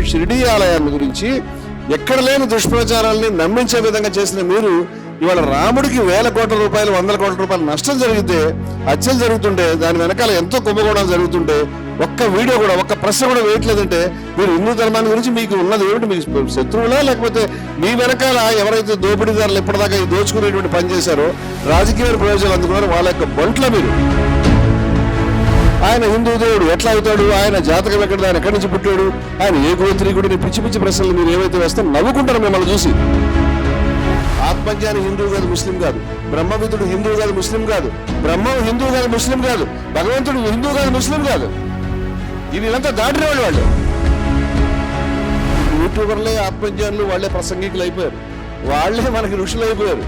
షిరిడీ ఆలయాన్ని గురించి ఎక్కడ లేని దుష్ప్రచారాలని నమ్మించే విధంగా చేసిన మీరు ఇవాళ రాముడికి వేల కోట్ల రూపాయలు, వందల కోట్ల రూపాయలు నష్టం జరిగితే, హత్యలు జరుగుతుంటే, దాని వెనకాల ఎంతో కుంభకోణాలు జరుగుతుంటే ఒక్క వీడియో కూడా, ఒక్క ప్రశ్న కూడా వేయట్లేదంటే మీరు హిందూ ధర్మాన్ని గురించి మీకు ఉన్నది ఏమిటి? మీకు శత్రువులా, లేకపోతే మీ వెనకాల ఎవరైతే దోపిడీదారులు ఎప్పటిదాకా ఈ దోచుకునేటువంటి పని చేశారో, రాజకీయ ప్రయోజనాలు అందుకున్నారో వాళ్ళ యొక్క బంట్ల మీరు. ఆయన హిందూ దేవుడు ఎట్లా అవుతాడు, ఆయన జాతకం ఎక్కడ, ఆయన ఎక్కడి నుంచి పుట్టాడు, ఆయన ఏ గోత్రీకుడిని, పిచ్చి పిచ్చి ప్రశ్నలు మీరు ఏవైతే వేస్తారో నవ్వుకుంటారు మిమ్మల్ని చూసి. ఆత్మజ్ఞాని హిందూ కాదు, ముస్లిం కాదు. బ్రహ్మవిధుడు హిందూ కాదు, ముస్లిం కాదు. బ్రహ్మం హిందూ కాదు, ముస్లిం కాదు. భగవంతుడు హిందూ కాదు, ముస్లిం కాదు. వీళ్ళంతా దాటిన వాళ్ళు. యూట్యూబర్లే ఆత్మజ్ఞానులు, వాళ్ళే ప్రసంగికులు అయిపోయారు, వాళ్ళే మనకి ఋషులు అయిపోయారు,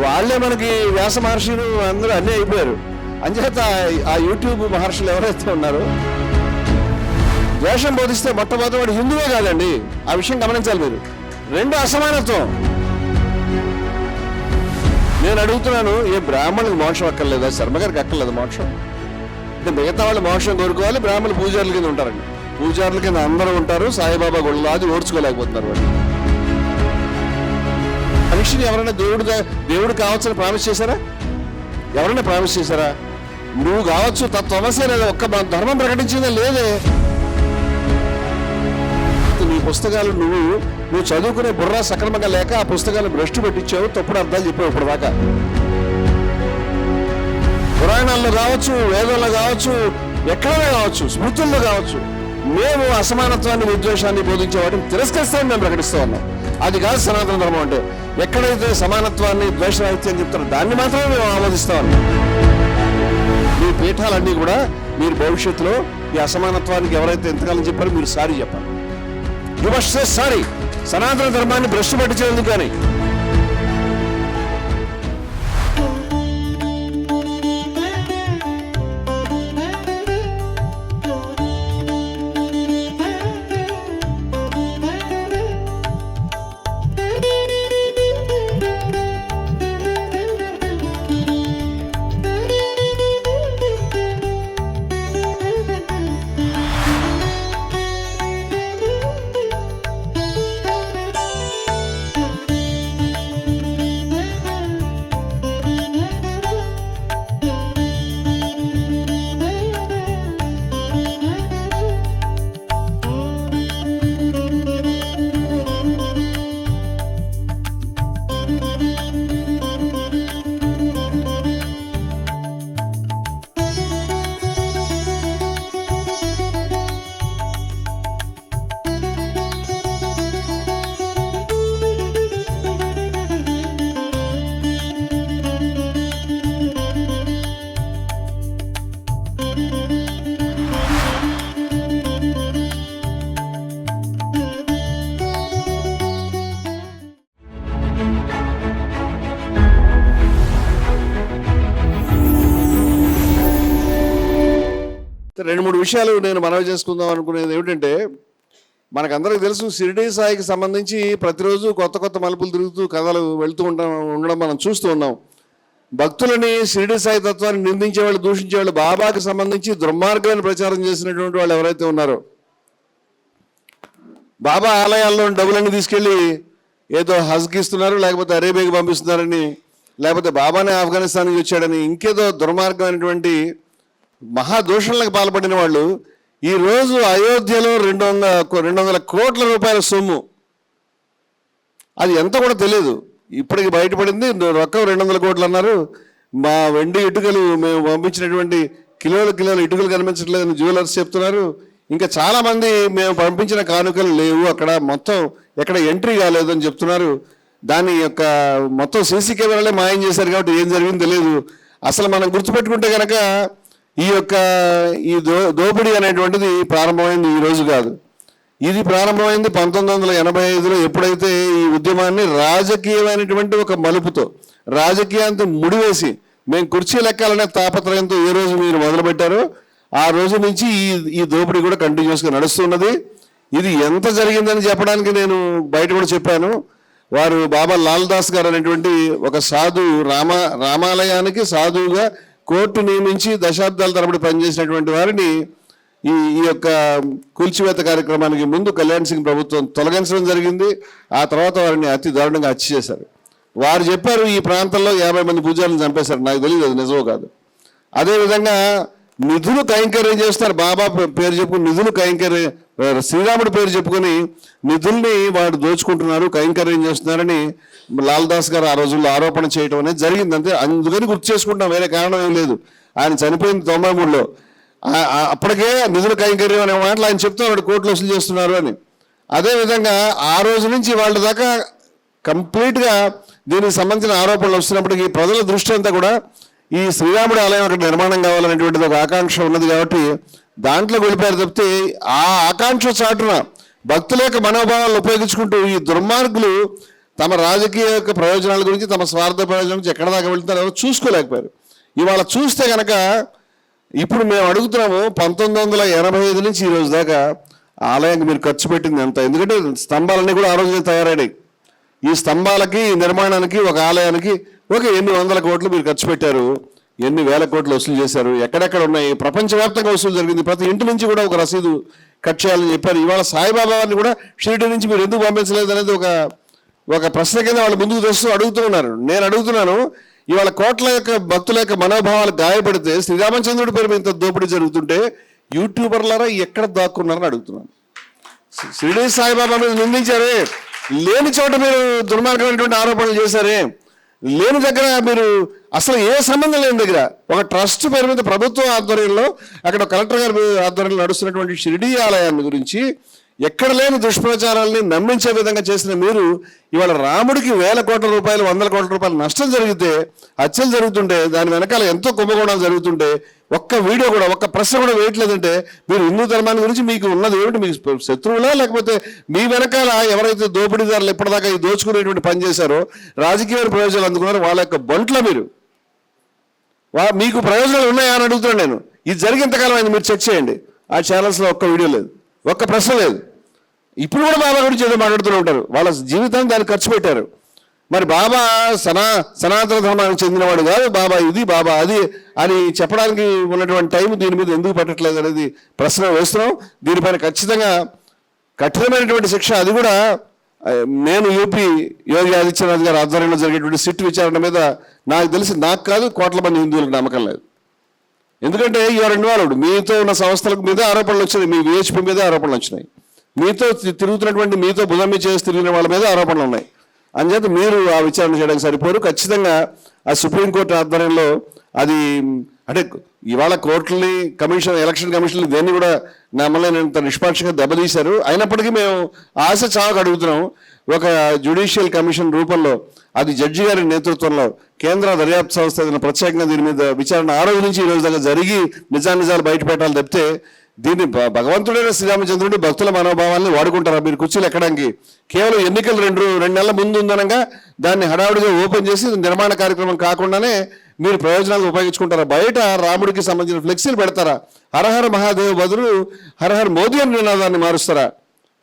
వాళ్ళే మనకి వ్యాస మహర్షులు అందరూ అన్నీ అయిపోయారు. అంచేత ఆ యూట్యూబ్ మహర్షులు ఎవరైతే ఉన్నారో ద్వేషం బోధిస్తే మొట్టమొదటి వాడు హిందువే కాదండి. ఆ విషయం గమనించాలి మీరు. రెండు, అసమానత్వం. నేను అడుగుతున్నాను, ఏ బ్రాహ్మణులకు మోక్షం అక్కర్లేదా? శర్మ గారికి అక్కర్లేదు మోక్షం? అంటే మిగతా వాళ్ళు మోక్షం కోరుకోవాలి, బ్రాహ్మణులు పూజారుల కింద ఉంటారండి. పూజారుల కింద అందరూ ఉంటారు, సాయిబాబా గుళ్ళు అది ఓడ్చుకోలేకపోతున్నారు వాళ్ళు. మనిషిని ఎవరైనా దేవుడు కావచ్చని ప్రామిస్ చేశారా? ఎవరైనా ప్రామిస్ చేశారా? నువ్వు కావచ్చు, తత్వమసే లేదా ఒక్క ధర్మం ప్రకటించిందే లేదే. నీ పుస్తకాలు నువ్వు చదువుకునే బుర్ర సక్రమంగా లేక ఆ పుస్తకాలు భ్రష్టు పెట్టించావు, తప్పుడు అర్థాలు చెప్పావు ఇప్పుడు దాకా. పురాణాల్లో కావచ్చు, వేదంలో కావచ్చు, ఎక్కడైనా కావచ్చు, స్మృతుల్లో కావచ్చు, మేము అసమానత్వాన్ని, విద్వేషాన్ని బోధించే వాటిని తిరస్కరిస్తామని మేము ప్రకటిస్తూ ఉన్నాం. అది కాదు సనాతన ధర్మం అంటే. ఎక్కడైతే సమానత్వాన్ని, ద్వేషరాహిత్యం చెప్తారో దాన్ని మాత్రమే మేము ఆమోదిస్తా ఉన్నాం. మీ పీఠాలన్నీ కూడా మీరు భవిష్యత్తులో ఈ అసమానత్వానికి ఎవరైతే ఎంతకాలం చెప్పారో మీరు సారీ చెప్పాలి. You must say sorry. సనాతన ధర్మాన్ని భ్రష్టు పట్టించేందుకు కానీ. రెండు మూడు విషయాలు నేను మనవి చేసుకుందాం అనుకునేది ఏమిటంటే, మనకందరికి తెలుసు షిరిడీ సాయికి సంబంధించి ప్రతిరోజు కొత్త కొత్త మలుపులు తిరుగుతూ కథలు వెళుతూ ఉండడం మనం చూస్తూ ఉన్నాం. భక్తులని, షిరిడీ సాయి తత్వాన్ని నిందించేవాళ్ళు, దూషించేవాళ్ళు, బాబాకి సంబంధించి దుర్మార్గాన్ని ప్రచారం చేసినటువంటి వాళ్ళు ఎవరైతే ఉన్నారో, బాబా ఆలయాల్లో డబ్బులన్నీ తీసుకెళ్ళి ఏదో హజ్కి ఇస్తున్నారు, లేకపోతే అరేబియాకి పంపిస్తున్నారని, లేకపోతే బాబానే ఆఫ్ఘనిస్తాన్కి వచ్చాడని, ఇంకేదో దుర్మార్గమైనటువంటి మహాదోషణలకు పాల్పడిన వాళ్ళు ఈరోజు అయోధ్యలో 200 కోట్ల రూపాయల సొమ్ము, అది ఎంత కూడా తెలియదు, ఇప్పటికి బయటపడింది. రొక్కం 200 కోట్లు అన్నారు. మా వెండి ఇటుకలు మేము పంపించినటువంటి కిలోల ఇటుకలు కనిపించట్లేదని జ్యువెలర్స్ చెప్తున్నారు. ఇంకా చాలామంది మేము పంపించిన కానుకలు లేవు, అక్కడ మొత్తం ఎక్కడ ఎంట్రీ కాలేదని చెప్తున్నారు. దాని యొక్క మొత్తం సీసీ కెమెరాలే మాయం చేశారు కాబట్టి ఏం జరిగిందో తెలియదు. అసలు మనం గుర్తుపెట్టుకుంటే కనుక ఈ దోపిడీ అనేటువంటిది ప్రారంభమైంది ఈ రోజు కాదు. ఇది ప్రారంభమైంది 1985లో, ఎప్పుడైతే ఈ ఉద్యమాన్ని రాజకీయమైనటువంటి ఒక మలుపుతో, రాజకీయానికి ముడివేసి మేము కుర్చీ లెక్కాలనే తాపత్రయంతో ఏ రోజు మీరు మొదలుపెట్టారో ఆ రోజు నుంచి ఈ దోపిడీ కూడా కంటిన్యూస్గా నడుస్తున్నది. ఇది ఎంత జరిగిందని చెప్పడానికి నేను బయట కూడా చెప్పాను. వారు బాబా లాల్ దాస్ గారు అనేటువంటి ఒక సాధువు, రామాలయానికి సాధువుగా కోర్టు నియమించి దశాబ్దాల తరబడి పనిచేసినటువంటి వారిని ఈ ఈ యొక్క కూల్చివేత కార్యక్రమానికి ముందు కళ్యాణ్ సింగ్ ప్రభుత్వం తొలగించడం జరిగింది. ఆ తర్వాత వారిని అతి దారుణంగా హత్య చేశారు. వారు చెప్పారు ఈ ప్రాంతంలో 50 మంది పూజారులను చంపేశారు. నాకు తెలియదు అది నిజమో కాదు. అదేవిధంగా నిధులు కైంకర్యం చేస్తారు. బాబా పేరు చెప్పుకుని నిధులు కైంకర్యం, శ్రీరాముడి పేరు చెప్పుకొని నిధుల్ని వాడు దోచుకుంటున్నారు, కైంకర్యం చేస్తున్నారని లాల్ దాస్ గారు ఆ రోజుల్లో ఆరోపణ చేయడం అనేది జరిగింది. అంతే, అందుకని గుర్తు చేసుకుంటాం, వేరే కారణం ఏం లేదు. ఆయన చనిపోయింది 93లో. అప్పటికే నిధుల కైంకర్యం అనే మాటలు ఆయన చెప్తున్నాడు, కోట్లు వసూలు చేస్తున్నారు అని. అదేవిధంగా ఆ రోజు నుంచి వాళ్ళ దాకా కంప్లీట్గా దీనికి సంబంధించిన ఆరోపణలు వస్తున్నప్పటికీ ప్రజల దృష్టి అంతా కూడా ఈ శ్రీరాముడి ఆలయం అక్కడ నిర్మాణం కావాలనేటువంటిది ఒక ఆకాంక్ష ఉన్నది కాబట్టి దాంట్లో వెళ్ళిపోయారు తప్పితే ఆ ఆకాంక్ష చాటున భక్తుల యొక్క మనోభావాలను ఉపయోగించుకుంటూ ఈ దుర్మార్గులు తమ రాజకీయ యొక్క ప్రయోజనాల గురించి, తమ స్వార్థ ప్రయోజనం గురించి ఎక్కడ దాకా వెళ్తారో ఎవరు చూసుకోలేకపోయారు. ఇవాళ చూస్తే కనుక ఇప్పుడు మేము అడుగుతున్నాము 1985 నుంచి ఈ రోజు దాకా ఆలయానికి మీరు ఖర్చు పెట్టింది ఎంత? ఎందుకంటే స్తంభాలన్నీ కూడా ఆ రోజునే తయారైనాయి. ఈ స్తంభాలకి, ఈ నిర్మాణానికి, ఒక ఆలయానికి ఒక ఎన్ని వందల కోట్లు మీరు ఖర్చు పెట్టారు, ఎన్ని వేల కోట్లు వసూలు చేశారు, ఎక్కడెక్కడ ఉన్నాయి, ప్రపంచవ్యాప్తంగా వసూలు జరిగింది. ప్రతి ఇంటి నుంచి కూడా ఒక రసీదు కట్ చేయాలని చెప్పారు. ఇవాళ సాయిబాబా వారిని కూడా షిరిడి నుంచి మీరు ఎందుకు పంపించలేదు అనేది ఒక ప్రశ్న కింద వాళ్ళు ముందుకు తెస్తూ అడుగుతూ ఉన్నారు. నేను అడుగుతున్నాను, ఇవాళ కోట్ల యొక్క భక్తుల యొక్క మనోభావాలు గాయపడితే శ్రీరామచంద్రుడి పేరు మీద ఇంత దోపిడీ జరుగుతుంటే యూట్యూబర్లారా ఎక్కడ దాక్కున్నారని అడుగుతున్నాను. షిరిడి సాయిబాబా మీద నిందించారే, లేని చోట మీరు దుర్మార్గమైనటువంటి ఆరోపణలు చేశారే, లేని దగ్గర మీరు అసలు ఏ సంబంధం లేని దగ్గర ఒక ట్రస్ట్ పేరు మీద ప్రభుత్వ ఆధ్వర్యంలో అక్కడ కలెక్టర్ గారి ఆధ్వర్యంలో నడుస్తున్నటువంటి షిరిడి ఆలయాన్ని గురించి ఎక్కడ లేని దుష్ప్రచారాలని నమ్మించే విధంగా చేసిన మీరు ఇవాళ రాముడికి వేల కోట్ల రూపాయలు, 100 కోట్ల రూపాయలు నష్టం జరిగితే, హత్యలు జరుగుతుంటే, దాని వెనకాల ఎంతో కుంభకోణాలు జరుగుతుంటే ఒక్క వీడియో కూడా, ఒక్క ప్రశ్న కూడా వేయట్లేదంటే మీరు హిందూ ధర్మాన్ని గురించి మీకు ఉన్నది ఏమిటి? మీకు శత్రువులా, లేకపోతే మీ వెనకాల ఎవరైతే దోపిడీదారులు ఎప్పటిదాకా ఈ దోచుకునేటువంటి పని చేశారో, రాజకీయ ప్రయోజనాలు అందుకున్నారో వాళ్ళ యొక్క బంట్ల మీరు మీకు ప్రయోజనాలు ఉన్నాయా అని అడుగుతున్నాను నేను. ఇది జరిగేంతకాలం అయింది, మీరు చెక్ చేయండి. ఆ ఛానల్స్లో ఒక్క వీడియో లేదు, ఒక్క ప్రశ్న లేదు. ఇప్పుడు కూడా బాబా గురించి ఏదో మాట్లాడుతూ ఉంటారు. వాళ్ళ జీవితాన్ని దానికి ఖర్చు పెట్టారు. మరి బాబా సనాతన ధర్మానికి చెందినవాడు కాదు, బాబా ఇది, బాబా అది అని చెప్పడానికి ఉన్నటువంటి టైం దీని మీద ఎందుకు పెట్టట్లేదు అనేది ప్రశ్న వేస్తున్నాం. దీనిపైన ఖచ్చితంగా కఠినమైనటువంటి శిక్ష, అది కూడా నేను యూపీ యోగి ఆదిత్యనాథ్ గారి ఆధ్వర్యంలో జరిగేటువంటి సిట్ విచారణ మీద నాకు తెలిసి నాకు కాదు కోట్ల మంది హిందువులకు నమ్మకం లేదు. ఎందుకంటే యువర్ ఇన్వాల్వ్డ్. మీతో ఉన్న సంస్థల మీద ఆరోపణలు వచ్చినాయి, మీ విహెచ్పి మీద ఆరోపణలు వచ్చినాయి, మీతో తిరుగుతున్నటువంటి, మీతో భుజం మీద చేసి తిరిగిన వాళ్ళ మీద ఆరోపణలు ఉన్నాయి. అంచేత మీరు ఆ విచారణ చేయడానికి సరిపోరు. ఖచ్చితంగా ఆ సుప్రీంకోర్టు ఆధ్వర్యంలో అది అంటే ఇవాళ కోర్టుని, ఎలక్షన్ కమిషన్లు దేన్ని కూడా నమ్మలేనంత నిష్పాక్షంగా దెబ్బతీశారు. అయినప్పటికీ మేము ఆశ చావక అడుగుతున్నాం, ఒక జ్యుడిషియల్ కమిషన్ రూపంలో, అది జడ్జి గారి నేతృత్వంలో కేంద్ర దర్యాప్తు సంస్థ ఏదైనా ప్రత్యేకంగా దీని మీద విచారణ ఆ రోజు నుంచి ఈ రోజు దాకా జరిగి నిజాలు బయట పెట్టాలి తప్పితే దీన్ని భగవంతుడైన శ్రీరామచంద్రుడి భక్తుల మనోభావాన్ని వాడుకుంటారా మీరు కుర్చీలు ఎక్కడానికి? కేవలం ఎన్నికలు రెండు నెలల ముందు ఉందనగా దాన్ని హడావుడిగా ఓపెన్ చేసి నిర్మాణ కార్యక్రమం కాకుండానే మీరు ప్రయోజనాలు ఉపయోగించుకుంటారా? బయట రాముడికి సంబంధించిన ఫ్లెక్సీలు పెడతారా? హరహర మహాదేవ్ బదులు హరహర మోదీ అని నినాదాన్ని మారుస్తారా?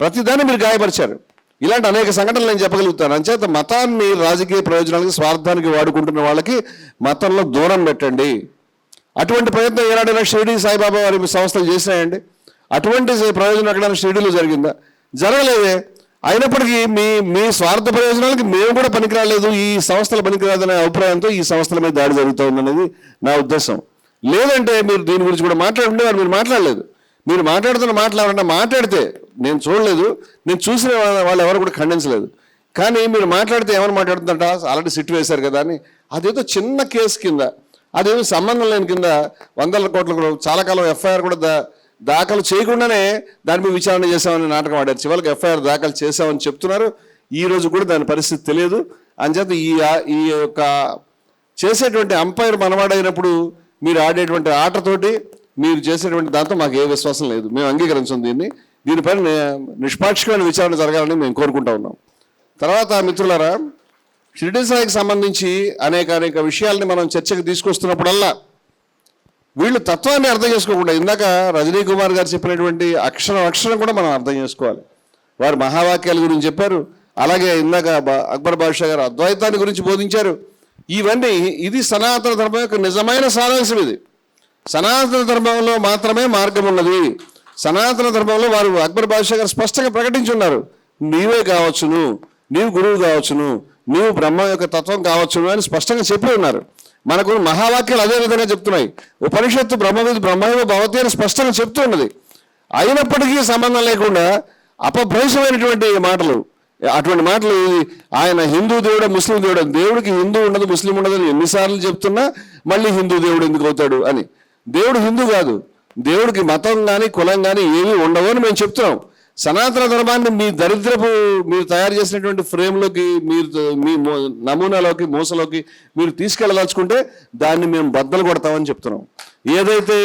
ప్రతిదాన్ని మీరు గాయపరిచారు. ఇలాంటి అనేక సంఘటనలు నేను చెప్పగలుగుతాను. అంచేత మతాన్ని రాజకీయ ప్రయోజనాలకి, స్వార్థానికి వాడుకుంటున్న వాళ్ళకి మతంలో దూరం పెట్టండి. అటువంటి ప్రయత్నం ఏనాడైనా షిరిడి సాయిబాబా వారి సంస్థలు చేసినాయండి? అటువంటి ప్రయోజనం ఎక్కడైనా షిరిడిలో జరిగిందా? జరగలేదే. అయినప్పటికీ మీ స్వార్థ ప్రయోజనాలకి మేము కూడా పనికిరాలేదు, ఈ సంస్థలు పనికిరాదనే అభిప్రాయంతో ఈ సంస్థల మీద దాడి జరుగుతుందనేది నా ఉద్దేశం. లేదంటే మీరు దీని గురించి కూడా మాట్లాడుంటే మీరు మాట్లాడలేదు. మీరు మాట్లాడితే నేను చూడలేదు, నేను చూసిన వాళ్ళు ఎవరు కూడా ఖండించలేదు. కానీ మీరు మాట్లాడితే ఏమని మాట్లాడుతుందంట, ఆల్రెడీ సిట్ వేశారు కదా అని, అదేదో చిన్న కేసు కింద, అదేమో సంబంధం లేని కింద 100 కోట్ల చాలా కాలం ఎఫ్ఐఆర్ కూడా దాఖలు చేయకుండానే దాని మీద విచారణ చేశామని నాటకం ఆడారు. చివరికి ఎఫ్ఐఆర్ దాఖలు చేశామని చెప్తున్నారు. ఈ రోజు కూడా దాని పరిస్థితి తెలియదు. అంచేత ఈ యొక్క చేసేటువంటి అంపైర్ మనవాడైనప్పుడు మీరు ఆడేటువంటి ఆటతోటి మీరు చేసేటువంటి దాంతో మాకు ఏ విశ్వాసం లేదు. మేము అంగీకరించాం దీనిపైన నిష్పాక్షికమైన విచారణ జరగాలని మేము కోరుకుంటా ఉన్నాం. తర్వాత మిత్రులారా, షిరిడి సాయికి సంబంధించి అనేక విషయాల్ని మనం చర్చకు తీసుకొస్తున్నప్పుడల్లా వీళ్ళు తత్వాన్ని అర్థం చేసుకోకుండా, ఇందాక రజనీ కుమార్ గారు చెప్పినటువంటి అక్షరం కూడా మనం అర్థం చేసుకోవాలి. వారు మహావాక్యాల గురించి చెప్పారు. అలాగే ఇందాక అక్బర్ బాద్షా గారు అద్వైతాన్ని గురించి బోధించారు. ఇవన్నీ ఇది సనాతన ధర్మం యొక్క నిజమైన సారాంశం. ఇది సనాతన ధర్మంలో మాత్రమే మార్గం ఉన్నది. సనాతన ధర్మంలో వారు అక్బర్ బాద్షా గారు స్పష్టంగా ప్రకటించున్నారు, నీవే కావచ్చును, నీవు గురువు కావచ్చును, నీవు బ్రహ్మ యొక్క తత్వం కావచ్చును అని స్పష్టంగా చెప్పి ఉన్నారు. మనకు మహావాక్యాలు అదే విధంగా చెప్తున్నాయి. ఉపనిషత్తు బ్రహ్మవిద్ బ్రహ్మైవ భవతి అని స్పష్టంగా చెప్తూ ఉన్నది. అయినప్పటికీ సంబంధం లేకుండా అపభ్రంశమైనటువంటి మాటలు, అటువంటి మాటలు ఆయన హిందూ దేవుడు ముస్లిం దేవుడు, దేవుడికి హిందూ ఉండదు ముస్లిం ఉండదు అని ఎన్నిసార్లు చెప్తున్నా మళ్ళీ హిందూ దేవుడు ఎందుకు అవుతాడు అని. దేవుడు హిందూ కాదు, దేవుడికి మతం కానీ కులం కానీ ఏమీ ఉండవు అని మేము చెప్తున్నాం. సనాతన ధర్మాన్ని మీ దరిద్రపు మీరు తయారు చేసినటువంటి ఫ్రేమ్లోకి, మీరు మీ నమూనాలోకి, మూసలోకి మీరు తీసుకెళ్ళదలుచుకుంటే దాన్ని మేము బద్దలు కొడతామని చెప్తున్నాం. ఏదైతే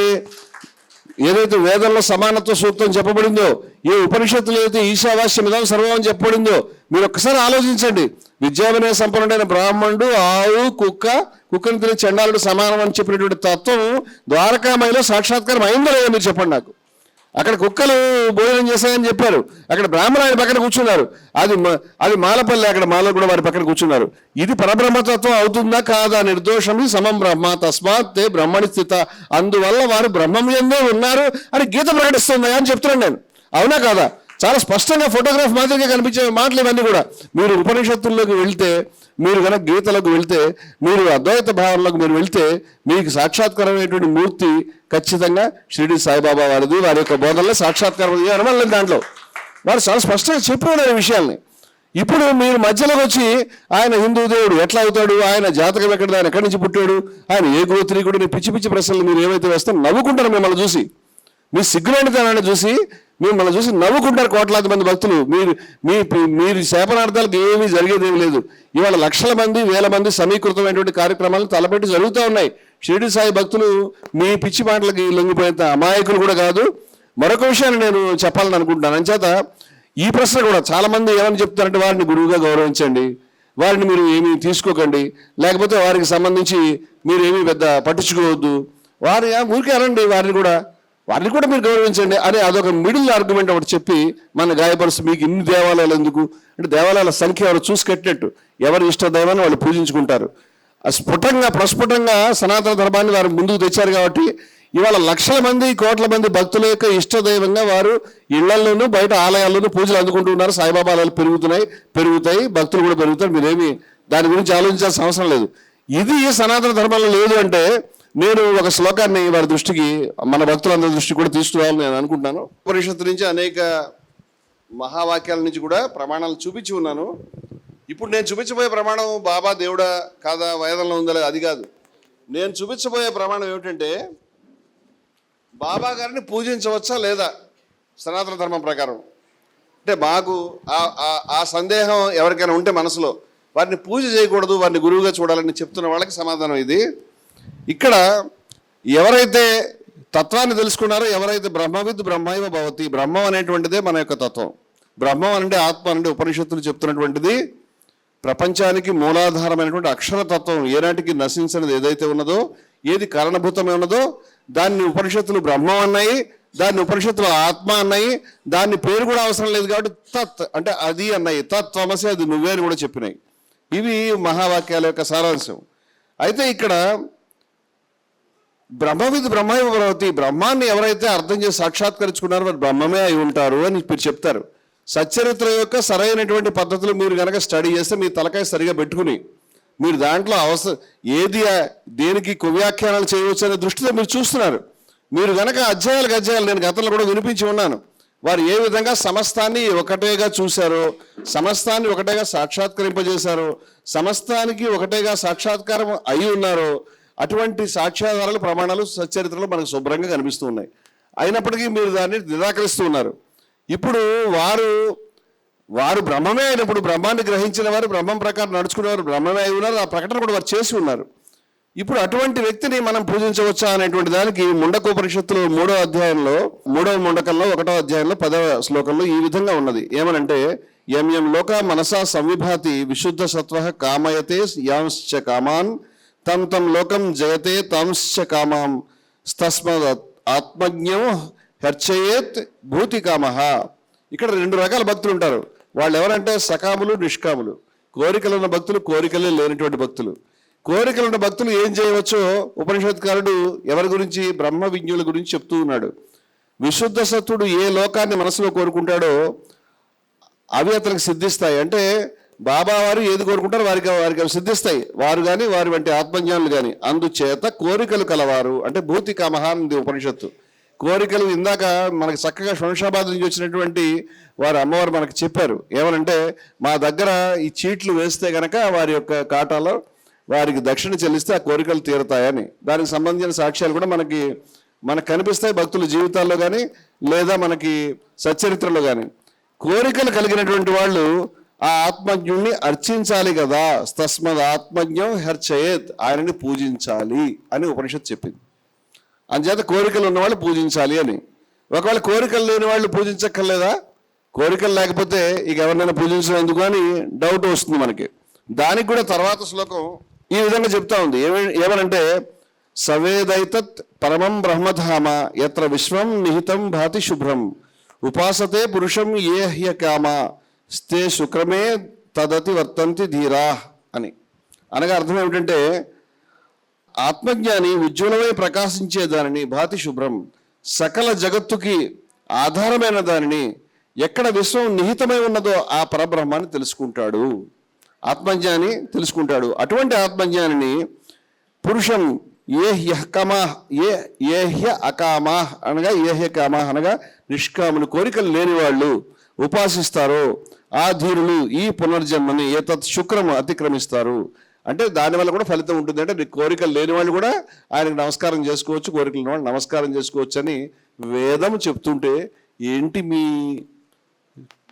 వేదంలో సమానత్వ సూత్రం చెప్పబడిందో, ఏ ఉపనిషత్తులు అయితే ఈశావాస్యమిదం సర్వం అని చెప్పబడిందో మీరు ఒక్కసారి ఆలోచించండి. విద్యావినయ సంపన్నుడైన బ్రాహ్మణుడు, ఆవు, కుక్కను తినే చండాలుడు సమానం అని చెప్పినటువంటి తత్వం ద్వారకామయిలో సాక్షాత్కారం అయిందో లేదో మీరు చెప్పండి నాకు. అక్కడ కుక్కలు భోజనం చేశాయని చెప్పారు, అక్కడ బ్రాహ్మణ ఆయన పక్కన కూర్చున్నారు, అది మాలపల్లి, అక్కడ మాల కూడా వారి పక్కన కూర్చున్నారు. ఇది పరబ్రహ్మతత్వం అవుతుందా కాదా? నిర్దోషమి సమం బ్రహ్మ తస్మాత్ తే బ్రహ్మణి స్థిత, అందువల్ల వారు బ్రహ్మం యందే ఉన్నారు అని గీత ప్రకటిస్తుంది అని చెప్తున్నాను నేను. అవునా కాదా? చాలా స్పష్టంగా ఫోటోగ్రాఫ్ మాదిరిగా కనిపించే మాటలు ఇవన్నీ కూడా. మీరు ఉపనిషత్తుల్లోకి వెళ్తే, మీరు కనుక గీతలకు వెళ్తే, మీరు అద్వైత భావనలోకి మీరు వెళ్తే మీకు సాక్షాత్కారమైనటువంటి మూర్తి ఖచ్చితంగా షిరిడి సాయిబాబా వారిది, వారి యొక్క బోధనలో సాక్షాత్కారం అనమలేదు. దాంట్లో వారు చాలా స్పష్టంగా చెప్పిన విషయాల్ని. ఇప్పుడు మీరు మధ్యలోకి వచ్చి ఆయన హిందూ దేవుడు ఎట్లా అవుతాడు, ఆయన జాతకం ఎక్కడిది, ఆయన ఎక్కడి నుంచి పుట్టాడు, ఆయన ఏ గోత్రీకుడు, పిచ్చి పిచ్చి ప్రశ్నలు మీరు ఏమైతే వేస్తారో నవ్వుకుంటారు. మిమ్మల్ని చూసి, మీ సిగ్గులేనితనాన్ని చూసి మిమ్మల్ని చూసి నవ్వుకుంటారు కోట్లాది మంది భక్తులు. మీరు శాపనార్థాలకు ఏమీ జరిగేదేమీ లేదు. ఇవాళ లక్షల మంది, వేల మంది సమీకృతమైనటువంటి కార్యక్రమాలు తలపెట్టి జరుగుతూ ఉన్నాయి. షిరిడి సాయి భక్తులు మీ పిచ్చి మాటలకి లొంగిపోయేంత అమాయకులు కూడా కాదు. మరొక విషయాన్ని నేను చెప్పాలని అనుకుంటున్నాను. అంచేత ఈ ప్రశ్న కూడా చాలా మంది ఏమని చెప్తారంటే, వారిని గురువుగా గౌరవించండి, వారిని మీరు ఏమీ తీసుకోకండి, లేకపోతే వారికి సంబంధించి మీరు ఏమీ పెద్ద పట్టించుకోవద్దు, వారి ఊరికే అనండి, వారిని కూడా మీరు గౌరవించండి అని అదొక మిడిల్ ఆర్గ్యుమెంట్ ఒకటి చెప్పి మన గాయపరుస్తూ, మీకు ఇన్ని దేవాలయాలు ఎందుకు అంటే, దేవాలయాల సంఖ్య ఎవరు చూసి కట్టినట్టు, ఎవరి ఇష్ట దైవాన్ని వాళ్ళు పూజించుకుంటారు. ప్రస్ఫుటంగా సనాతన ధర్మాన్ని వారు ముందుకు తెచ్చారు కాబట్టి ఇవాళ లక్షల మంది, కోట్ల మంది భక్తుల యొక్క ఇష్టదైవంగా వారు ఇళ్లలోనూ బయట ఆలయాల్లోనూ పూజలు అందుకుంటున్నారు. సాయిబాబా ఆలయాలు పెరుగుతాయి, భక్తులు కూడా పెరుగుతారు. మీరేమి దాని గురించి ఆలోచించాల్సిన అవసరం లేదు. ఇది సనాతన ధర్మంలో లేదు అంటే నేను ఒక శ్లోకాన్ని వారి దృష్టికి, మన భక్తులందరి దృష్టికి కూడా తీసుకురావాలని నేను అనుకుంటున్నాను. ఉపనిషత్తు నుంచి అనేక మహావాక్యాల నుంచి కూడా ప్రమాణాలు చూపించి ఉన్నాను. ఇప్పుడు నేను చూపించబోయే ప్రమాణం బాబా దేవుడా కాదా, వేదంలో ఉందా అది కాదు. నేను చూపించబోయే ప్రమాణం ఏమిటంటే, బాబా గారిని పూజించవచ్చా లేదా సనాతన ధర్మం ప్రకారం. అంటే మాకు ఆ సందేహం ఎవరికైనా ఉంటే మనసులో, వారిని పూజ చేయకూడదు, వారిని గురువుగా చూడాలని చెప్తున్న వాళ్ళకి సమాధానం ఇది. ఇక్కడ ఎవరైతే తత్వాన్ని తెలుసుకున్నారో, ఎవరైతే బ్రహ్మవిద్ బ్రహ్మైవ భవతి, బ్రహ్మం అనేటువంటిదే మన యొక్క తత్వం. బ్రహ్మం అంటే ఆత్మ అంటే ఉపనిషత్తులు చెప్తున్నటువంటిది ప్రపంచానికి మూలాధారమైనటువంటి అక్షరతత్వం. ఏనాటికి నశించినది ఏదైతే ఉన్నదో, ఏది కారణభూతమే ఉన్నదో దాన్ని ఉపనిషత్తులు బ్రహ్మం అన్నాయి, దాన్ని ఉపనిషత్తులు ఆత్మ అన్నాయి. దాన్ని పేరు కూడా అవసరం లేదు కాబట్టి తత్ అంటే అది అన్నాయి. తత్వమసి, అది నువ్వే అని కూడా చెప్పినాయి. ఇవి మహావాక్యాల యొక్క సారాంశం. అయితే ఇక్కడ బ్రహ్మవిద్ బ్రహ్మైవ భవతి, బ్రహ్మాన్ని ఎవరైతే అర్థం చేసి సాక్షాత్కరించుకున్నారో వారు బ్రహ్మమే అయి ఉంటారు అని మీరు చెప్తారు. సచ్చరిత్ర యొక్క సరైనటువంటి పద్ధతులు మీరు కనుక స్టడీ చేస్తే మీ తలకాయ సరిగా పెట్టుకుని మీరు దాంట్లో ఏది దేనికి కువ్యాఖ్యానాలు చేయవచ్చు అనే దృష్టితో మీరు చూస్తున్నారు. మీరు కనుక అధ్యాయాలు నేను గతంలో కూడా వినిపించి ఉన్నాను. వారు ఏ విధంగా సమస్తాన్ని ఒకటేగా చూశారో, సమస్తాన్ని ఒకటేగా సాక్షాత్కరింపజేశారో, సమస్తానికి ఒకటేగా సాక్షాత్కారం అయి ఉన్నారో, అటువంటి సాక్ష్యాధారాలు, ప్రమాణాలు సచ్చరిత్రలో మనకు శుభ్రంగా కనిపిస్తూ ఉన్నాయి. అయినప్పటికీ మీరు దాన్ని నిరాకరిస్తూ ఉన్నారు. ఇప్పుడు వారు బ్రహ్మమే అయినప్పుడు, బ్రహ్మాన్ని గ్రహించిన వారు, బ్రహ్మం ప్రకారం నడుచుకునేవారు బ్రహ్మమే అయి ఉన్నారు. ఆ ప్రకటన కూడా వారు చేసి ఉన్నారు. ఇప్పుడు అటువంటి వ్యక్తిని మనం పూజించవచ్చా అనేటువంటి దానికి ముండకోపనిషత్తులో 3వ అధ్యాయంలో 3వ ముండకంలో 1వ అధ్యాయంలో 10వ శ్లోకంలో ఈ విధంగా ఉన్నది. ఏమనంటే, యం లోక మనసా సంవిభాతి విశుద్ధ సత్వ కామయతే యాంశ్చ కామాన్ తం లోకం జయతే తాంశ్చ కామాం తస్మద్ ఆత్మజ్ఞం హర్చయేత్ భూతి కామః. ఇక్కడ 2 రకాల భక్తులు ఉంటారు. వాళ్ళు ఎవరంటే సకాములు, నిష్కాములు. కోరికలు ఉన్న భక్తులు, కోరికలే లేనటువంటి భక్తులు. కోరికలు ఉన్న భక్తులు ఏం చేయవచ్చో ఉపనిషత్కారుడు ఎవరి గురించి, బ్రహ్మ విజ్ఞుల గురించి చెప్తూ ఉన్నాడు. విశుద్ధ సత్తుడు ఏ లోకాన్ని మనసులో కోరుకుంటాడో అవి అతనికి సిద్ధిస్తాయి. అంటే బాబా వారు ఏది కోరుకుంటారో వారికి అవి సిద్ధిస్తాయి, వారు కానీ వారి వంటి ఆత్మజ్ఞానులు కానీ. అందుచేత కోరికలు కలవారు అంటే భూతి కామహానంది ఉపనిషత్తు. కోరికలు ఇందాక మనకి చక్కగా శంషాబాద్ నుంచి వచ్చినటువంటి వారు అమ్మవారు మనకు చెప్పారు. ఏమనంటే మా దగ్గర ఈ చీట్లు వేస్తే గనక వారి యొక్క కాటాలో వారికి దక్షిణ చెల్లిస్తే ఆ కోరికలు తీరుతాయని. దానికి సంబంధించిన సాక్ష్యాలు కూడా మనకు కనిపిస్తాయి భక్తుల జీవితాల్లో కానీ లేదా మనకి సచ్చరిత్రలో కానీ. కోరికలు కలిగినటువంటి వాళ్ళు ఆ ఆత్మజ్ఞుణ్ణి అర్చించాలి కదా. తస్మద్ ఆత్మజ్ఞం హర్చయేత్, ఆయనని పూజించాలి అని ఉపనిషత్తు చెప్పింది. అందుచేత కోరికలు ఉన్నవాళ్ళు పూజించాలి అని. ఒకవేళ కోరికలు లేని వాళ్ళు పూజించక్కర్లేదా? కోరికలు లేకపోతే ఇక ఎవరినైనా పూజించడం ఎందుకు అని డౌట్ వస్తుంది మనకి. దానికి కూడా తర్వాత శ్లోకం ఈ విధంగా చెప్తా ఉంది. ఏమనంటే సవేదైతత్ పరమం బ్రహ్మధామ యత్ర విశ్వం నిహితం భాతి శుభ్రం ఉపాసతే పురుషం ఏ హ్యకామ స్తే శుక్రమే తదతి వర్తంతి ధీరా అని. అనగా అర్థం ఏమిటంటే ఆత్మజ్ఞాని ఉజ్వలమై ప్రకాశించే దానిని, భాతి శుభ్రం సకల జగత్తుకి ఆధారమైన దానిని, ఎక్కడ విశ్వం నిహితమై ఉన్నదో ఆ పరబ్రహ్మాన్ని తెలుసుకుంటాడు. ఆత్మజ్ఞాని తెలుసుకుంటాడు. అటువంటి ఆత్మజ్ఞానిని పురుషం ఏహ్య అకామా అనగా ఏహ్య కామా అనగా నిష్కాములు, కోరికలు లేని వాళ్ళు ఉపాసిస్తారో ఆ ధీరులు ఈ పునర్జన్మని ఏతత్ శుక్రము అతిక్రమిస్తారు. అంటే దానివల్ల కూడా ఫలితం ఉంటుంది. అంటే కోరికలు లేని వాళ్ళు కూడా ఆయనకు నమస్కారం చేసుకోవచ్చు, కోరికలు లేని వాళ్ళు నమస్కారం చేసుకోవచ్చు అని వేదం చెప్తుంటే ఏంటి మీ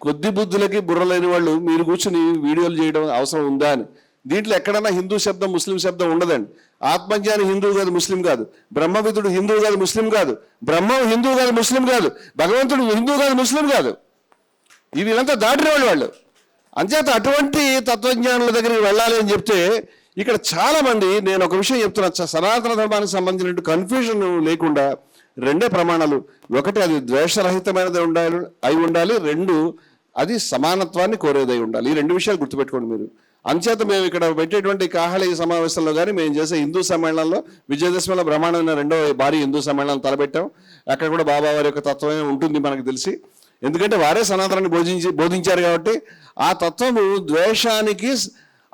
కొద్ది బుద్ధులకి బుర్ర లేని వాళ్ళు మీరు కూర్చుని వీడియోలు చేయడం అవసరం ఉందా అని. దీంట్లో ఎక్కడన్నా హిందూ శబ్దం ముస్లిం శబ్దం ఉండదండి. ఆత్మజ్ఞాని హిందువు కాదు, ముస్లిం కాదు. బ్రహ్మవిదుడు హిందువు కాదు, ముస్లిం కాదు. బ్రహ్మం హిందువు కాదు, ముస్లిం కాదు. భగవంతుడు హిందువు కాదు, ముస్లిం కాదు. వీళ్ళంతా దాటిన వాళ్ళు. అంచేత అటువంటి తత్వజ్ఞానుల దగ్గరికి వెళ్ళాలి అని చెప్తే ఇక్కడ చాలా మంది, నేను ఒక విషయం చెప్తున్నా, సనాతన ధర్మానికి సంబంధించిన కన్ఫ్యూజన్ లేకుండా రెండే ప్రమాణాలు. ఒకటి అది ద్వేషరహితమైనది అయి ఉండాలి, రెండు అది సమానత్వాన్ని కోరేదై ఉండాలి. ఈ రెండు విషయాలు గుర్తుపెట్టుకోండి మీరు. అంచేత మేము ఇక్కడ పెట్టేటువంటి కాహళి సమావేశంలో కానీ మేము చేసే హిందూ సమ్మేళనంలో విజయదశమిలో బ్రహ్మాండమైన రెండో భారీ హిందూ సమ్మేళనం తలపెట్టాం. అక్కడ కూడా బాబా వారి యొక్క తత్వమే ఉంటుంది మనకు తెలిసి. ఎందుకంటే వారే సనాతనాన్ని బోధించారు కాబట్టి ఆ తత్వము ద్వేషానికి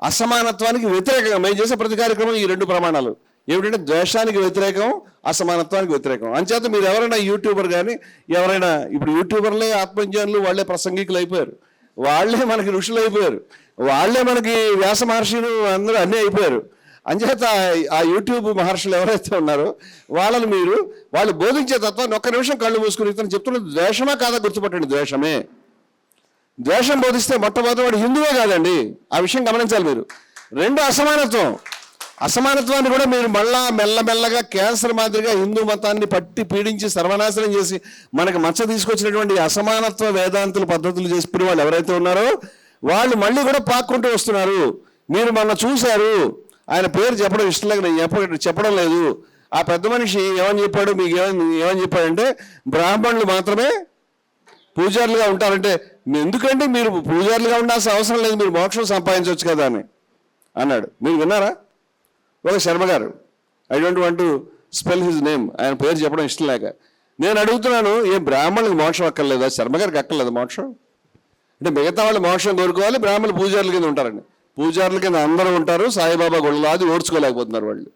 అసమానత్వానికి వ్యతిరేకంగా మేము చేసే ప్రతి కార్యక్రమం ఈ రెండు ప్రమాణాలు ఏమిటంటే ద్వేషానికి వ్యతిరేకం, అసమానత్వానికి వ్యతిరేకం. అంచేత మీరు ఎవరైనా యూట్యూబర్ కానీ ఎవరైనా ఇప్పుడు యూట్యూబర్లే ఆత్మజ్ఞానులు, వాళ్ళే ప్రసంగికులు అయిపోయారు, వాళ్ళే మనకి ఋషులు అయిపోయారు, వాళ్ళే మనకి వ్యాస మహర్షులు అందరూ అన్నీ అయిపోయారు. అంచేత ఆ యూట్యూబ్ మహర్షులు ఎవరైతే ఉన్నారో వాళ్ళని వాళ్ళు బోధించే తత్వాన్ని ఒక్క నిమిషం కళ్ళు మూసుకుని ఇతను చెప్తున్నది ద్వేషమా కాదా గుర్తుపట్టండి. ద్వేషమే. ద్వేషం బోధిస్తే మొట్టమొదటి వాడు హిందువే కాదండి, ఆ విషయం గమనించాలి మీరు. రెండు అసమానత్వాన్ని కూడా మీరు మళ్ళా మెల్లమెల్లగా క్యాన్సర్ మాదిరిగా హిందూ మతాన్ని పట్టి పీడించి సర్వనాశనం చేసి మనకు మచ్చ తీసుకొచ్చినటువంటి అసమానత్వ వేదాంతుల పద్ధతులు చేసుకునే వాళ్ళు ఎవరైతే ఉన్నారో వాళ్ళు మళ్ళీ కూడా పాక్కుంటూ వస్తున్నారు. మీరు మొన్న చూశారు, ఆయన పేరు చెప్పడం ఇష్టం లేక నేను చెప్పడం లేదు. ఆ పెద్ద మనిషి ఏమని చెప్పాడు, మీకు ఏమని చెప్పాడంటే బ్రాహ్మణులు మాత్రమే పూజారులుగా ఉంటారంటే ఎందుకంటే మీరు పూజారులుగా ఉండాల్సిన అవసరం లేదు, మీరు మోక్షం సంపాదించవచ్చు కదా అని అన్నాడు. మీరు విన్నారా? ఒక శర్మ గారు, I don't want to spell his name, ఆయన పేరు చెప్పడం ఇష్టం లేక నేను అడుగుతున్నాను, ఏ బ్రాహ్మణులకు మోక్షం అక్కర్లేదా? శర్మ గారికి అక్కర్లేదు మోక్షం అంటే? మిగతా వాళ్ళు మోక్షం కోరుకోవాలి, బ్రాహ్మణులు పూజారుల కింద ఉంటారండి. పూజారుల కింద అందరూ ఉంటారు. సాయిబాబా గుళ్ళలో అది ఓడ్చుకోలేకపోతున్నారు వాళ్ళు.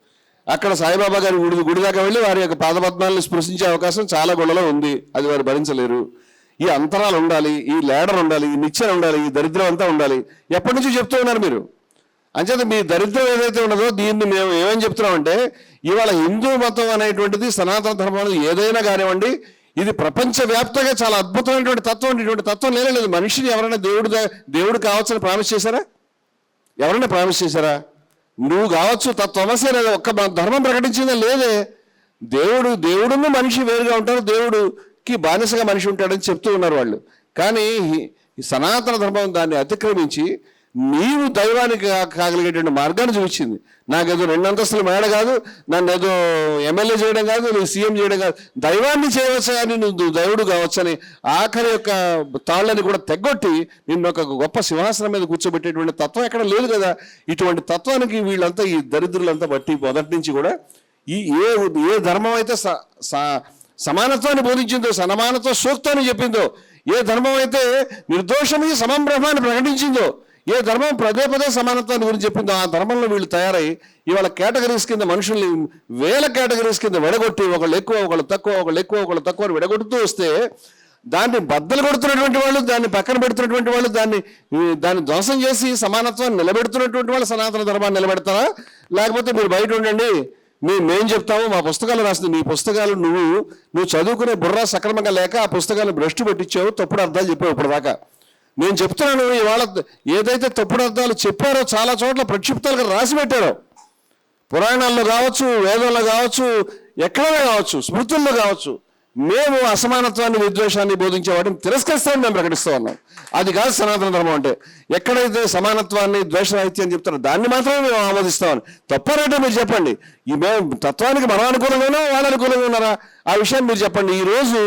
అక్కడ సాయిబాబా గారి గుడి దాకా వెళ్ళి వారి యొక్క పాదపద్మాలను స్పృశించే అవకాశం చాలా గుళ్ళలో ఉంది, అది వారు భరించలేరు. ఈ అంతరాలు ఉండాలి, ఈ లేడర్ ఉండాలి, ఈ నిచ్చెన ఉండాలి, ఈ దరిద్రం అంతా ఉండాలి. ఎప్పటి నుంచి చెప్తూ ఉన్నారు మీరు? అంచేత మీ దరిద్రం ఏదైతే ఉన్నదో దీన్ని మేము ఏమని చెప్తున్నామంటే ఇవాళ హిందూ మతం అనేటువంటిది సనాతన ధర్మం ఏదైనా కానివ్వండి, ఇది ప్రపంచవ్యాప్తంగా చాలా అద్భుతమైనటువంటి తత్వం. ఇటువంటి తత్వం లేదు. మనిషిని ఎవరైనా దేవుడు కావచ్చని ప్రామిస్ చేశారా? ఎవరైనా ప్రామిస్ చేశారా? నువ్వు కావచ్చు తత్వమసే లేదా ఒక్క ధర్మం ప్రకటించిందే లేదే. దేవుడును మనిషి వేరుగా ఉంటారు, దేవుడుకి బానిసగా మనిషి ఉంటాడని చెప్తూ ఉన్నారు వాళ్ళు. కానీ సనాతన ధర్మం దాన్ని అతిక్రమించి నీవు దైవానికి కాగలిగేటువంటి మార్గాన్ని చూపించింది. నాకేదో 2 అంతస్తుల మేడ కాదు, నన్ను ఏదో ఎమ్మెల్యే చేయడం కాదు, నువ్వు సీఎం చేయడం కాదు, దైవాన్ని చేయవచ్చు కానీ నువ్వు దైవుడు కావచ్చని ఆఖరి యొక్క తాళ్ళని కూడా తెగొట్టి నిన్ను ఒక గొప్ప సింహాసనం మీద కూర్చోబెట్టేటువంటి తత్వం ఎక్కడ లేదు కదా. ఇటువంటి తత్వానికి వీళ్ళంతా ఈ దరిద్రులంతా బట్టి మొదటి నుంచి కూడా ఏ ధర్మం అయితే సమానత్వాన్ని బోధించిందో, సమానత్వ సూక్తాన్ని చెప్పిందో, ఏ ధర్మం అయితే నిర్దోషమి సమం బ్రహ్మాన్ని ప్రకటించిందో, ఏ ధర్మం పదే పదే సమానత్వాన్ని గురించి చెప్పిందో ఆ ధర్మంలో వీళ్ళు తయారై ఇవాళ కేటగిరీస్ కింద మనుషుల్ని వేల కేటగిరీస్ కింద విడగొట్టి ఒకళ్ళు ఎక్కువ ఒకళ్ళు తక్కువ ఒకళ్ళు ఎక్కువ ఒకళ్ళు తక్కువ అని విడగొడుతూ వస్తే దాన్ని బద్దలు కొడుతున్నటువంటి వాళ్ళు, దాన్ని పక్కన పెడుతున్నటువంటి వాళ్ళు, దాన్ని ధ్వంసం చేసి సమానత్వాన్ని నిలబెడుతున్నటువంటి వాళ్ళు సనాతన ధర్మాన్ని నిలబెడతారా? లేకపోతే మీరు బయట ఉండండి, మేము చెప్తాము, మా పుస్తకాలు రాస్తుంది, నీ పుస్తకాలు నువ్వు చదువుకునే బుర్ర సక్రమంగా లేక ఆ పుస్తకాలను భ్రష్టు పెట్టించావు, తప్పుడు అర్థాలు చెప్పావు ఇప్పటిదాకా. నేను చెప్తున్నాను, ఇవాళ ఏదైతే తప్పుడు అర్థాలు చెప్పారో చాలా చోట్ల ప్రక్షిప్తాలుగా రాసి పెట్టారో, పురాణాల్లో కావచ్చు, వేదంలో కావచ్చు, ఎక్కడైనా కావచ్చు, స్మృతుల్లో కావచ్చు, మేము అసమానత్వాన్ని విద్వేషాన్ని బోధించే వాటిని తిరస్కరిస్తామని మేము ప్రకటిస్తూ ఉన్నాం. అది కాదు సనాతన ధర్మం అంటే. ఎక్కడైతే సమానత్వాన్ని ద్వేషరాహిత్యం చెప్తారో దాన్ని మాత్రమే మేము ఆమోదిస్తామని. తప్పారంటే మీరు చెప్పండి. మేము తత్వానికి మనం అనుకూలంగా వాళ్ళ అనుకూలంగా ఉన్నారా? ఆ విషయాన్ని మీరు చెప్పండి. ఈరోజు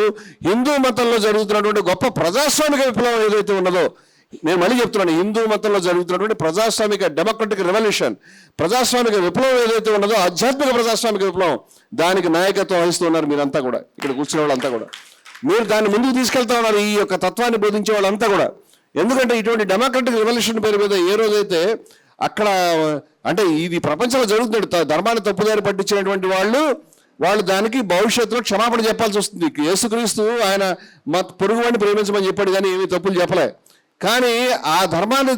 హిందూ మతంలో జరుగుతున్నటువంటి గొప్ప ప్రజాస్వామిక విప్లవం ఏదైతే ఉన్నదో, నేను మళ్ళీ చెప్తున్నాను, హిందూ మతంలో జరుగుతున్నటువంటి ప్రజాస్వామిక డెమోక్రటిక్ రెవల్యూషన్, ప్రజాస్వామిక విప్లవం ఏదైతే ఉన్నదో, ఆధ్యాత్మిక ప్రజాస్వామిక విప్లవం, దానికి నాయకత్వం వహిస్తున్నారు మీరంతా కూడా, ఇక్కడ కూర్చునే వాళ్ళంతా కూడా. మీరు దాన్ని ముందుకు తీసుకెళ్తా ఉన్నారు, ఈ యొక్క తత్వాన్ని బోధించే వాళ్ళంతా కూడా. ఎందుకంటే ఇటువంటి డెమోక్రటిక్ రెవల్యూషన్ పేరు మీద ఏ రోజైతే అక్కడ అంటే ఇది ప్రపంచంలో జరుగుతుంది, ధర్మాన్ని తప్పుదారి పట్టించినటువంటి వాళ్ళు దానికి భవిష్యత్తులో క్షమాపణ చెప్పాల్సి వస్తుంది. యేసుక్రీస్తు ఆయన మా పొరుగువాడిని ప్రేమించమని చెప్పాడు, కానీ ఏమీ తప్పులు చెప్పలే. కానీ ఆ ధర్మాన్ని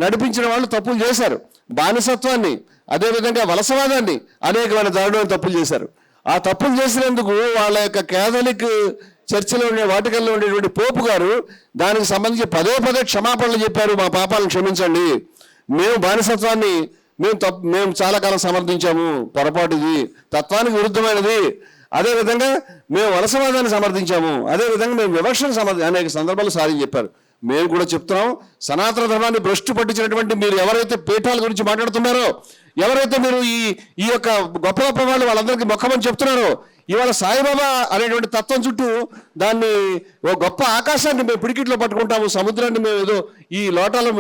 నడిపించిన వాళ్ళు తప్పులు చేశారు. బానిసత్వాన్ని, అదేవిధంగా వలసవాదాన్ని, అనేకమైన దారుణమైన తప్పులు చేశారు. ఆ తప్పులు చేసినందుకు వాళ్ళ యొక్క కేథలిక్ చర్చిలో ఉండే వాటికల్లో ఉండేటువంటి పోపు గారు దానికి సంబంధించి పదే పదే క్షమాపణలు చెప్పారు. మా పాపాలను క్షమించండి, మేము బానిసత్వాన్ని మేము చాలా కాలం సమర్థించాము, పొరపాటుది, తత్వానికి విరుద్ధమైనది. అదేవిధంగా మేము వలసవాదాన్ని సమర్థించాము, అదేవిధంగా మేము వివక్షను అనేక సందర్భాలు సాధించి చెప్పారు. మేము కూడా చెప్తున్నాం, సనాతన ధర్మాన్ని భ్రష్టు పట్టించినటువంటి మీరు ఎవరైతే పీఠాల గురించి మాట్లాడుతున్నారో, ఎవరైతే మీరు ఈ యొక్క గొప్ప గొప్ప వాళ్ళు వాళ్ళందరికీ మొక్కమని చెప్తున్నారో, ఇవాళ సాయిబాబా అనేటువంటి తత్వం చుట్టూ దాన్ని ఓ గొప్ప ఆకాశాన్ని మేము పిడికిట్లో పట్టుకుంటాము, సముద్రాన్ని మేము ఏదో ఈ లోటాలు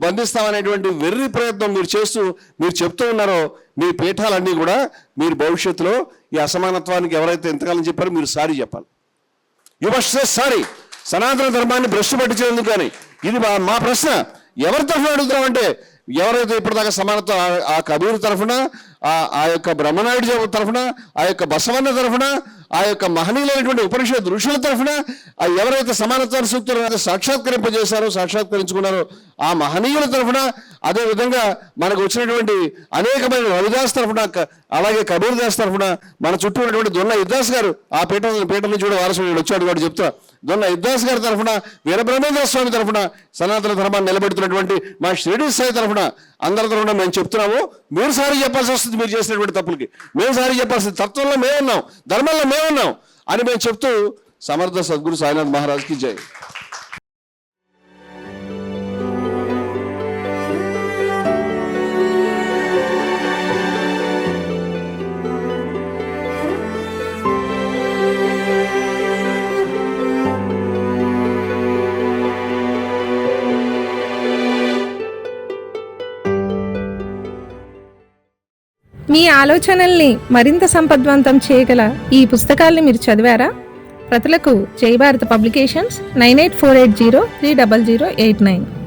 బంధిస్తామనేటువంటి వెర్రి ప్రయత్నం మీరు చేస్తూ మీరు చెప్తూ ఉన్నారో, మీ పీఠాలన్నీ కూడా మీరు భవిష్యత్తులో ఈ అసమానత్వానికి ఎవరైతే ఎంతకాలం చెప్పారో మీరు సారీ చెప్పాలి. You must say sorry. సనాతన ధర్మాన్ని భ్రష్టు పట్టించేందుకు. కానీ ఇది మా ప్రశ్న. ఎవరి తరఫున అడుగుతున్నామంటే, ఎవరైతే ఇప్పటిదాకా సమానత్వం ఆ కబీర్ తరఫున, ఆ యొక్క బ్రహ్మనాయుడు తరఫున, ఆ యొక్క బసవన్న తరఫున, ఆ యొక్క మహనీయులైనటువంటి ఉపనిషత్ ఋషుల తరఫున, ఎవరైతే సమానత్వాన్ని సూక్తులు సాక్షాత్కరింపజేశారో, సాక్షాత్కరించుకున్నారో ఆ మహనీయుల తరఫున, అదేవిధంగా మనకు వచ్చినటువంటి అనేకమైన రవిదాస్ తరఫున, అలాగే కబీర్ దాస్ తరఫున, మన చుట్టూ ఉన్నటువంటి దొన్న ఇద్దాస్ గారు, ఆ పీఠం నుంచి కూడా వారసుడు వచ్చాడు వాడు చెప్తా, దొన్న ఇద్దాస్ గారి తరఫున, వీరబ్రహ్మేంద్ర స్వామి తరఫున, సనాతన ధర్మాన్ని నిలబెడుతున్నటువంటి మా షిరిడి సాయి తరఫున, అందరి తరఫున మేము చెప్తున్నాము. మీరు సారీ చెప్పాల్సి వస్తుంది మీరు చేసినటువంటి తప్పులకి. మేము సారీ చెప్పాల్సింది, తత్వంలో మేమున్నాం, ధర్మంలో మేమున్నాం అని మేము చెప్తూ, సమర్థ సద్గురు సాయినాథ్ మహారాజ్కి జై. మీ ఆలోచనల్ని మరింత సంపద్వంతం చేయగల ఈ పుస్తకాల్ని మీరు చదివారా? ప్రతులకు జై భారత్ పబ్లికేషన్స్ 9848030089.